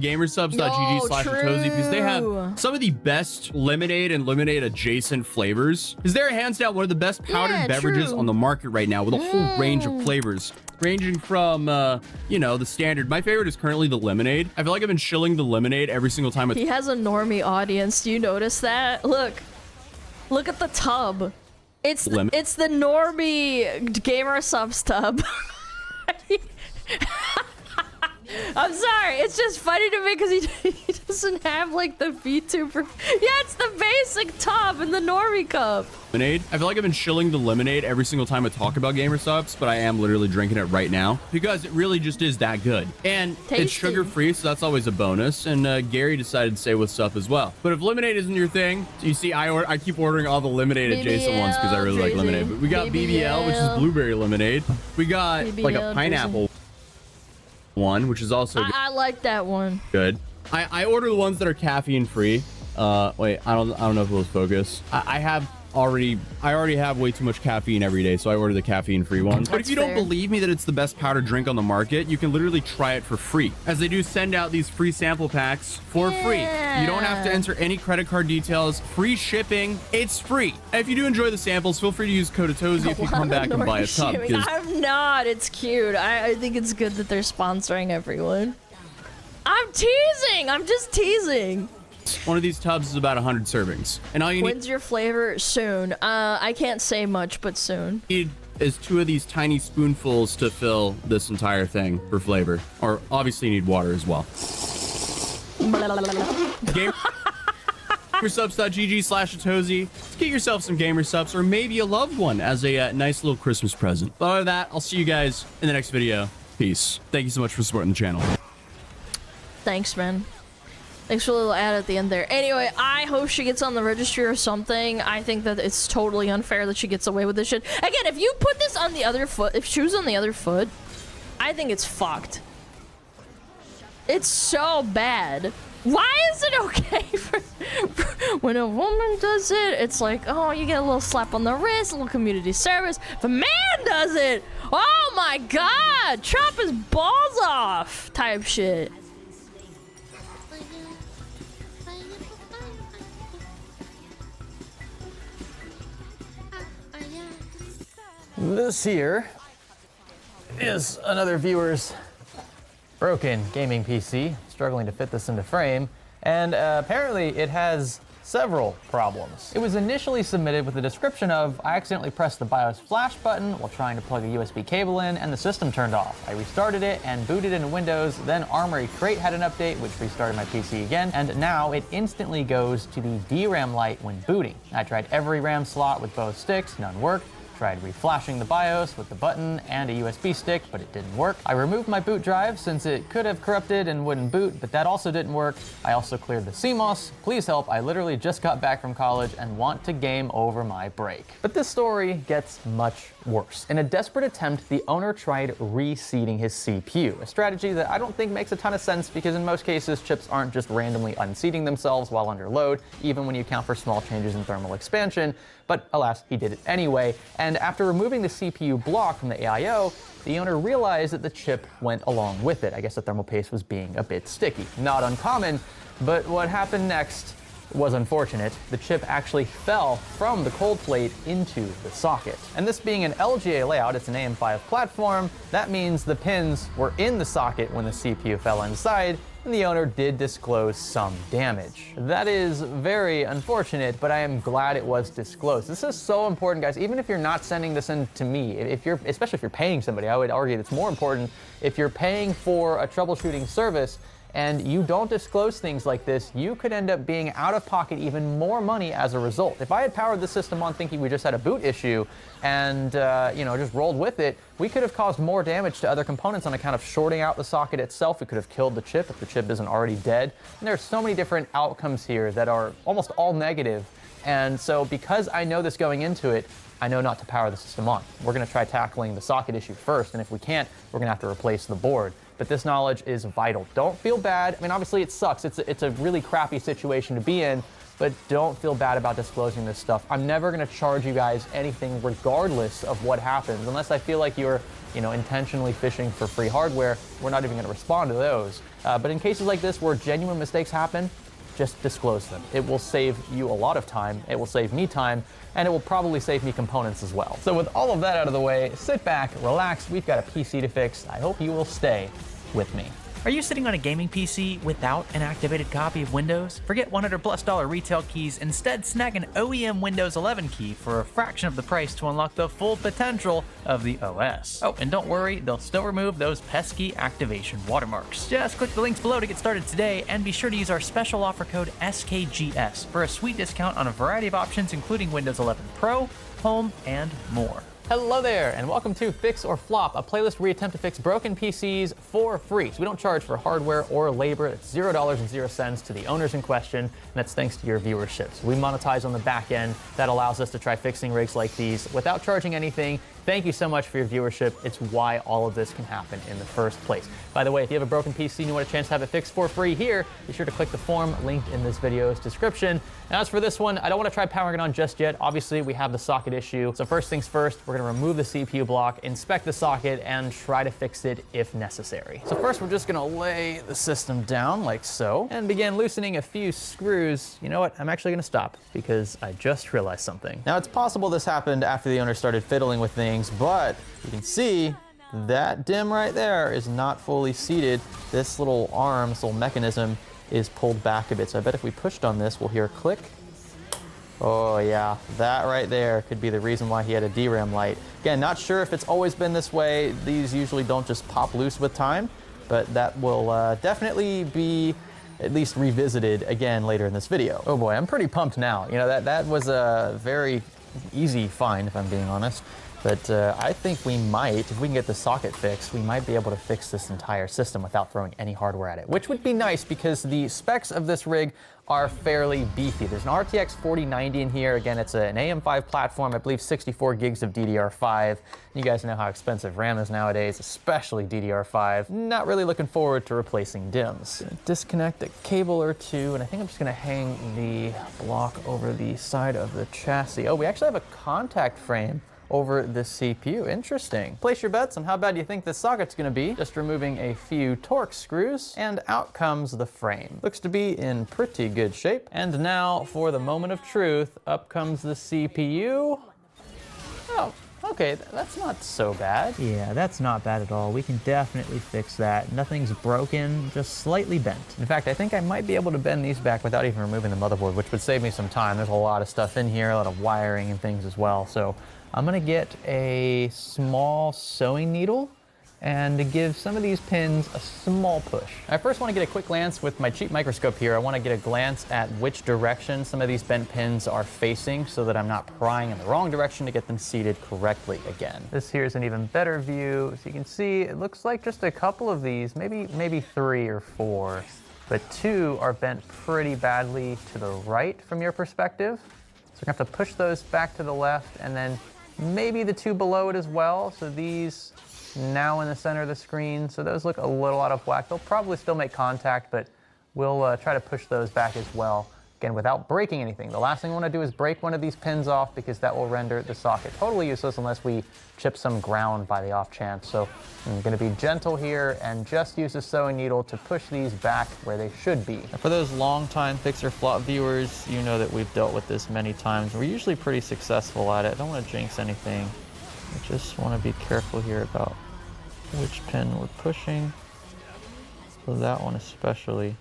gamersubs.gg/Tozy because they have some of the best lemonade and lemonade adjacent flavors. Because they're hands down one of the best powdered beverages on the market right now with a whole range of flavors. Ranging from, you know, the standard. My favorite is currently the lemonade. I feel like I've been shilling the lemonade every single time. He has a normie audience. Do you notice that? Look at the tub. It's the normie gamer subs tub. I'm sorry, it's just funny to me because he doesn't have like the VTuber. Yeah, it's the basic tub in the normie cup. Lemonade. I feel like I've been shilling the lemonade every single time I talk about gamer subs, but I am literally drinking it right now because it really just is that good. And it's sugar free, so that's always a bonus. And Gary decided to say what's up as well. But if lemonade isn't your thing, you see, I keep ordering all the lemonade adjacent ones because I really like lemonade. But we got BBL, which is blueberry lemonade. We got like a pineapple one, which is also good. I like that one. Good. I order the ones that are caffeine free. Wait, I don't know if it will focus. I already have way too much caffeine every day, so I order the caffeine free ones. But if you don't believe me that it's the best powdered drink on the market, you can literally try it for free, as they do send out these free sample packs for free. You don't have to enter any credit card details, free shipping, it's free. If you do enjoy the samples, feel free to use code Tozy if you come back and buy a tub. I'm not, it's cute. I think it's good that they're sponsoring everyone. I'm teasing, I'm just teasing. One of these tubs is about 100 servings. And all you need— When's your flavor? Soon. I can't say much, but soon. Is 2 of these tiny spoonfuls to fill this entire thing for flavor. Or obviously you need water as well. Gamersubs.gg/Tozy. Get yourself some gamer subs or maybe a loved one as a nice little Christmas present. But other than that, I'll see you guys in the next video. Peace. Thank you so much for supporting the channel. Thanks, man. Thanks for a little ad at the end there. Anyway, I hope she gets on the registry or something. I think that it's totally unfair that she gets away with this shit. Again, if you put this on the other foot, if she was on the other foot, I think it's fucked. It's so bad. Why is it okay for when a woman does it? It's like, oh, you get a little slap on the wrist, a little community service. If a man does it, oh my god, chop his balls off type shit. This here is another viewer's broken gaming PC, struggling to fit this into frame, and apparently it has several problems. It was initially submitted with the description of, I accidentally pressed the BIOS flash button while trying to plug a USB cable in and the system turned off. I restarted it and booted into Windows, then Armory Crate had an update which restarted my PC again, and now it instantly goes to the DRAM light when booting. I tried every RAM slot with both sticks, none worked. Tried reflashing the BIOS with the button and a USB stick, but it didn't work. I removed my boot drive since it could have corrupted and wouldn't boot, but that also didn't work. I also cleared the CMOS. Please help, I literally just got back from college and want to game over my break. But this story gets much worse. In a desperate attempt, the owner tried reseating his CPU, a strategy that I don't think makes a ton of sense because in most cases, chips aren't just randomly unseating themselves while under load, even when you account for small changes in thermal expansion. But alas, he did it anyway, and after removing the CPU block from the AIO, the owner realized that the chip went along with it. I guess the thermal paste was being a bit sticky. Not uncommon, but what happened next was unfortunate. The chip actually fell from the cold plate into the socket. And this being an LGA layout, it's an AM5 platform, that means the pins were in the socket when the CPU fell inside, and the owner did disclose some damage. That is very unfortunate, but I am glad it was disclosed. This is so important, guys. Even if you're not sending this in to me, especially if you're paying somebody, I would argue it's more important if you're paying for a troubleshooting service and you don't disclose things like this, you could end up being out of pocket even more money as a result. If I had powered the system on thinking we just had a boot issue and just rolled with it, we could have caused more damage to other components on account of shorting out the socket itself. We could have killed the chip if the chip isn't already dead. And there's so many different outcomes here that are almost all negative. And so because I know this going into it, I know not to power the system on. We're gonna try tackling the socket issue first, and if we can't, we're gonna have to replace the board. But this knowledge is vital. Don't feel bad. I mean, obviously it sucks. It's a really crappy situation to be in, but don't feel bad about disclosing this stuff. I'm never gonna charge you guys anything regardless of what happens, unless I feel like you're intentionally fishing for free hardware. We're not even gonna respond to those. But in cases like this where genuine mistakes happen, just disclose them. It will save you a lot of time, it will save me time, and it will probably save me components as well. So with all of that out of the way, sit back, relax, we've got a PC to fix. I hope you will stay with me. Are you sitting on a gaming PC without an activated copy of Windows? Forget $100+ retail keys. Instead, snag an OEM Windows 11 key for a fraction of the price to unlock the full potential of the OS. Oh, and don't worry, they'll still remove those pesky activation watermarks. Just click the links below to get started today, and be sure to use our special offer code SKGS for a sweet discount on a variety of options, including Windows 11 Pro, Home, and more. Hello there, and welcome to Fix or Flop, a playlist where we attempt to fix broken PCs for free. So we don't charge for hardware or labor. It's $0 to the owners in question, and that's thanks to your viewership. So we monetize on the back end. That allows us to try fixing rigs like these without charging anything. Thank you so much for your viewership. It's why all of this can happen in the first place. By the way, if you have a broken PC and you want a chance to have it fixed for free here, be sure to click the form linked in this video's description. And as for this one, I don't want to try powering it on just yet. Obviously, we have the socket issue. So first things first, we're going to remove the CPU block, inspect the socket, and try to fix it if necessary. So first, we're just going to lay the system down like so and begin loosening a few screws. You know what? I'm actually going to stop because I just realized something. Now, it's possible this happened after the owner started fiddling with things, but you can see that DIMM right there is not fully seated. This little arm, this little mechanism is pulled back a bit. So I bet if we pushed on this, we'll hear a click. Oh yeah, that right there could be the reason why he had a DRAM light. Again, not sure if it's always been this way. These usually don't just pop loose with time, but that will definitely be at least revisited again later in this video. Oh boy, I'm pretty pumped now. That was a very easy find, if I'm being honest. But I think we might, if we can get the socket fixed, we might be able to fix this entire system without throwing any hardware at it, which would be nice because the specs of this rig are fairly beefy. There's an RTX 4090 in here. Again, it's an AM5 platform, I believe 64 gigs of DDR5. You guys know how expensive RAM is nowadays, especially DDR5. Not really looking forward to replacing DIMMs. Disconnect a cable or two, and I think I'm just gonna hang the block over the side of the chassis. Oh, we actually have a contact frame over the CPU. Interesting. Place your bets on how bad you think this socket's gonna be. Just removing a few Torx screws, and out comes the frame. Looks to be in pretty good shape. And now for the moment of truth, up comes the CPU. Oh, okay, that's not so bad. Yeah, that's not bad at all. We can definitely fix that. Nothing's broken, just slightly bent. In fact, I think I might be able to bend these back without even removing the motherboard, which would save me some time. There's a lot of stuff in here, a lot of wiring and things as well. So I'm gonna get a small sewing needle and to give some of these pins a small push. I first wanna get a quick glance with my cheap microscope here. I wanna get a glance at which direction some of these bent pins are facing so that I'm not prying in the wrong direction to get them seated correctly again. This here is an even better view. So you can see, it looks like just a couple of these, maybe 3 or 4, but 2 are bent pretty badly to the right from your perspective. So we're gonna have to push those back to the left, and then maybe the 2 below it as well. So these now in the center of the screen. So those look a little out of whack. They'll probably still make contact, but we'll try to push those back as well. Again, without breaking anything. The last thing I want to do is break one of these pins off because that will render the socket totally useless unless we chip some ground by the off chance. So I'm going to be gentle here and just use the sewing needle to push these back where they should be. Now for those long-time Fix or Flop viewers, you know that we've dealt with this many times. We're usually pretty successful at it. I don't want to jinx anything. I just want to be careful here about which pin we're pushing. So that one especially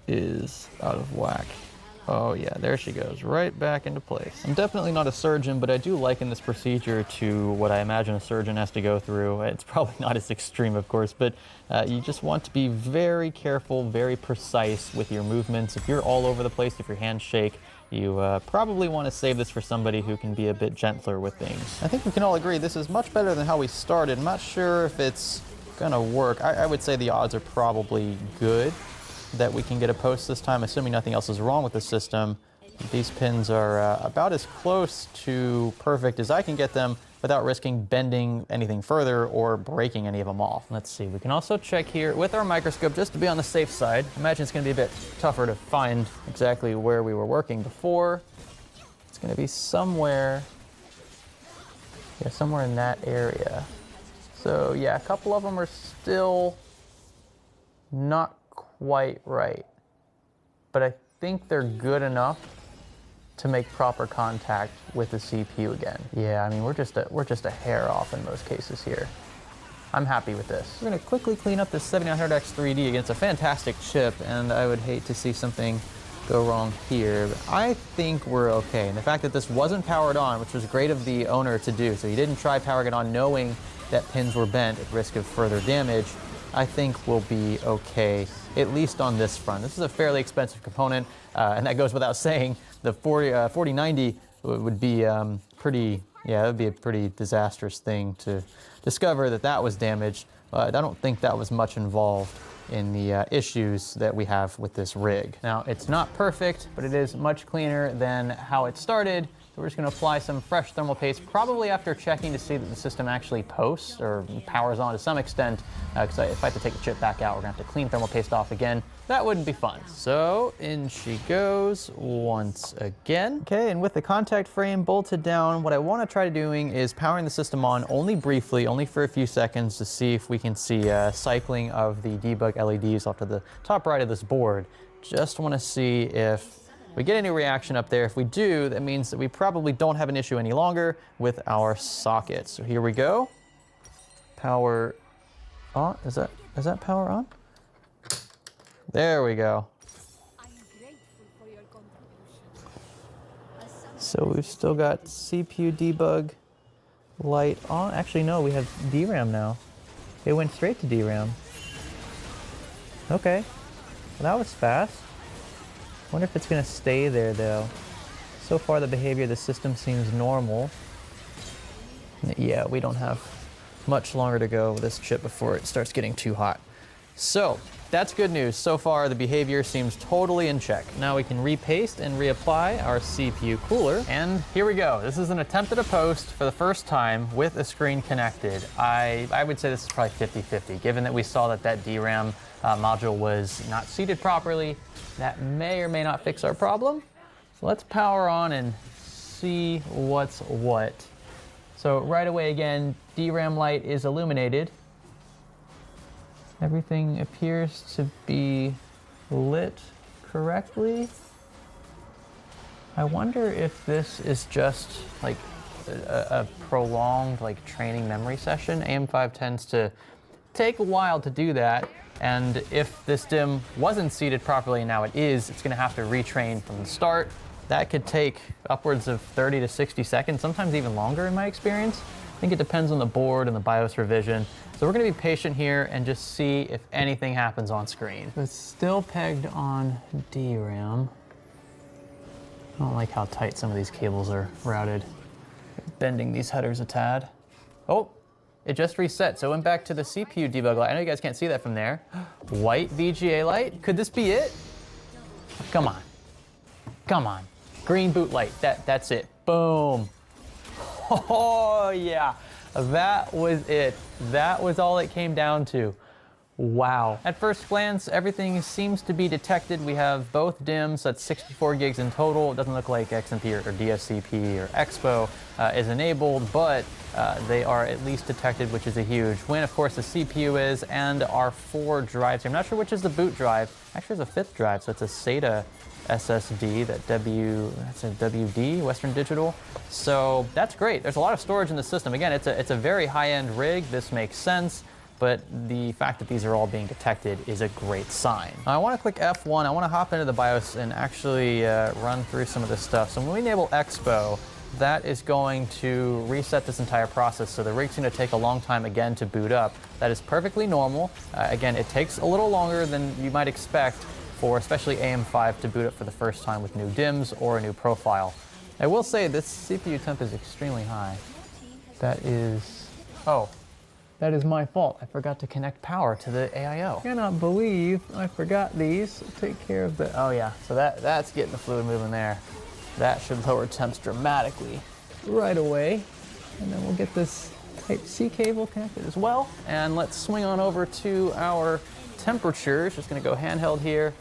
is out of whack. Oh yeah, there she goes, right back into place. I'm definitely not a surgeon, but I do liken this procedure to what I imagine a surgeon has to go through. It's probably not as extreme, of course, but you just want to be very careful, very precise with your movements. If you're all over the place, if your hands shake, you probably want to save this for somebody who can be a bit gentler with things. I think we can all agree this is much better than how we started. I'm not sure if it's gonna work. I would say the odds are probably good that we can get a post this time, assuming nothing else is wrong with the system. These pins are about as close to perfect as I can get them, without risking bending anything further or breaking any of them off. Let's see, we can also check here with our microscope just to be on the safe side. I imagine it's gonna be a bit tougher to find exactly where we were working before. It's gonna be somewhere, yeah, somewhere in that area. So yeah, a couple of them are still not quite right, but I think they're good enough to make proper contact with the CPU again. Yeah, I mean, we're just a hair off in most cases here. I'm happy with this. We're gonna quickly clean up this 7900X 3D. Again, it's a fantastic chip, and I would hate to see something go wrong here, but I think we're okay. And the fact that this wasn't powered on, which was great of the owner to do, so he didn't try powering it on knowing that pins were bent at risk of further damage, I think we'll be okay, at least on this front. This is a fairly expensive component, and that goes without saying. The 4090 would be pretty, yeah, that would be a pretty disastrous thing to discover that that was damaged. I don't think that was much involved in the issues that we have with this rig. Now, it's not perfect, but it is much cleaner than how it started. So we're just gonna apply some fresh thermal paste, probably after checking to see that the system actually posts or powers on to some extent, because if I have to take the chip back out, we're gonna have to clean thermal paste off again. That wouldn't be fun. So in she goes once again. Okay, and with the contact frame bolted down, what I wanna try doing is powering the system on only briefly, only for a few seconds, to see if we can see cycling of the debug LEDs off to the top right of this board. Just wanna see if we get any reaction up there. If we do, that means that we probably don't have an issue any longer with our socket. So here we go. Power on. Is that power on? There we go. So we've still got CPU debug light on. Actually, no, we have DRAM now. It went straight to DRAM. Okay, well, that was fast. I wonder if it's gonna stay there though. So far the behavior of the system seems normal. Yeah, we don't have much longer to go with this chip before it starts getting too hot. So that's good news. So far the behavior seems totally in check. Now we can repaste and reapply our CPU cooler. And here we go. This is an attempt at a post for the first time with a screen connected. I would say this is probably 50-50, given that we saw that DRAM module was not seated properly. That may or may not fix our problem. So let's power on and see what's what. So right away again, DRAM light is illuminated. Everything appears to be lit correctly. I wonder if this is just like a prolonged like training memory session. AM5 tends to take a while to do that. And if this DIMM wasn't seated properly and now it is, it's gonna have to retrain from the start. That could take upwards of 30 to 60 seconds, sometimes even longer in my experience. I think it depends on the board and the BIOS revision. So we're gonna be patient here and just see if anything happens on screen. It's still pegged on DRAM. I don't like how tight some of these cables are routed. Bending these headers a tad. Oh, it just reset, so it went back to the CPU debug light. I know you guys can't see that from there. White VGA light, could this be it? Come on, come on. Green boot light, that's it, boom. Oh yeah, that was it. That was all it came down to. Wow. At first glance, everything seems to be detected. We have both DIMMs, that's 64 gigs in total. It doesn't look like XMP or DSCP or Expo is enabled, but they are at least detected, which is a huge win. Of course, the CPU is, and our 4 drives here. I'm not sure which is the boot drive. Actually, there's a 5th drive, so it's a SATA SSD, that's a WD, Western Digital. So that's great. There's a lot of storage in the system. Again, it's a very high-end rig. This makes sense. But the fact that these are all being detected is a great sign. I want to click F1. I want to hop into the BIOS and actually run through some of this stuff. So when we enable Expo, that is going to reset this entire process. So the rig's going to take a long time again to boot up. That is perfectly normal. Again, it takes a little longer than you might expect for especially AM5 to boot up for the first time with new DIMMs or a new profile. I will say this CPU temp is extremely high. That is, oh. That is my fault. I forgot to connect power to the AIO. Cannot believe I forgot these. Take care of the, oh yeah, so that's getting the fluid moving there. That should lower temps dramatically right away. And then we'll get this Type-C cable connected as well. And let's swing on over to our temperatures. Just gonna go handheld here.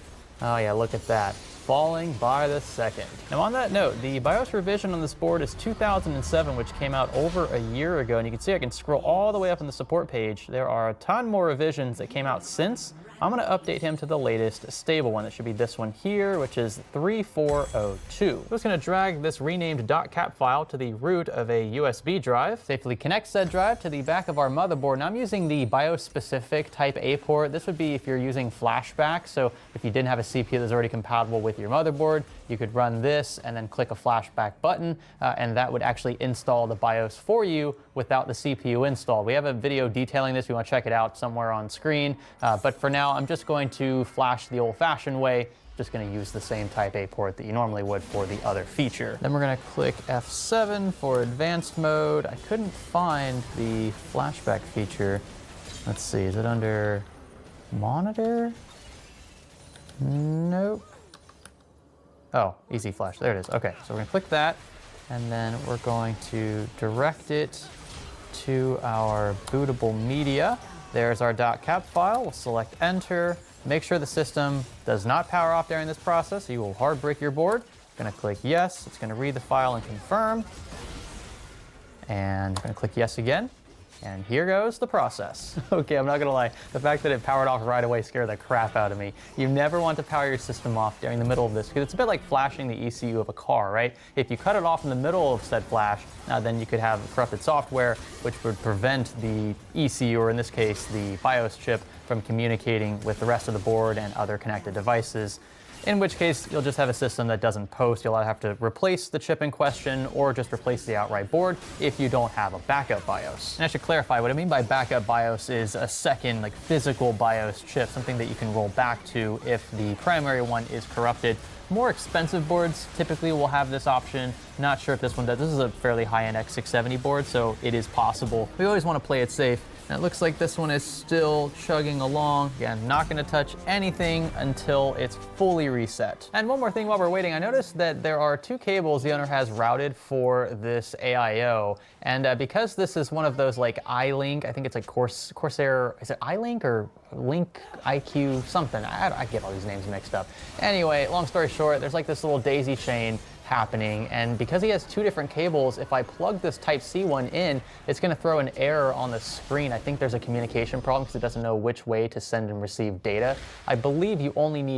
Oh yeah, look at that. Falling by the second. Now on that note, the BIOS revision on this board is 2007, which came out over a year ago. And you can see I can scroll all the way up on the support page. There are a ton more revisions that came out since. I'm gonna update him to the latest stable one. That should be this one here, which is 3402. I'm just gonna drag this renamed .cap file to the root of a USB drive. Safely connect said drive to the back of our motherboard. Now I'm using the BIOS specific Type A port. This would be if you're using flashback. So if you didn't have a CPU that's already compatible with your motherboard, you could run this and then click a flashback button, and that would actually install the BIOS for you without the CPU installed. We have a video detailing this. We want to check it out somewhere on screen. But for now, I'm just going to flash the old-fashioned way. Just going to use the same Type A port that you normally would for the other feature. Then we're going to click F7 for advanced mode. I couldn't find the flashback feature. Let's see, is it under monitor? Nope. Oh, easy flash, there it is. Okay, so we're gonna click that, and then we're going to direct it to our bootable media. There's our .cap file. We'll select enter. Make sure the system does not power off during this process, or you will hard break your board. Gonna click yes. It's gonna read the file and confirm. And I'm gonna click yes again. And here goes the process. Okay, I'm not gonna lie, the fact that it powered off right away scared the crap out of me. You never want to power your system off during the middle of this, because it's a bit like flashing the ECU of a car, right? If you cut it off in the middle of said flash, then you could have corrupted software, which would prevent the ECU, or in this case, the BIOS chip, from communicating with the rest of the board and other connected devices. In which case, you'll just have a system that doesn't post. You'll either have to replace the chip in question or just replace the outright board if you don't have a backup BIOS. And I should clarify, what I mean by backup BIOS is a second, like, physical BIOS chip, something that you can roll back to if the primary one is corrupted. More expensive boards typically will have this option. Not sure if this one does. This is a fairly high-end X670 board, so it is possible. We always want to play it safe. And it looks like this one is still chugging along. Again, not gonna touch anything until it's fully reset. And one more thing while we're waiting, I noticed that there are two cables the owner has routed for this AIO. And because this is one of those like iLink, I think it's like Corsair, is it iLink or Link IQ something? I get all these names mixed up. Anyway, long story short, there's like this little daisy chain happening, and because he has two different cables, if I plug this Type-C one in, it's going to throw an error on the screen. I think there's a communication problem because it doesn't know which way to send and receive data. I believe you only need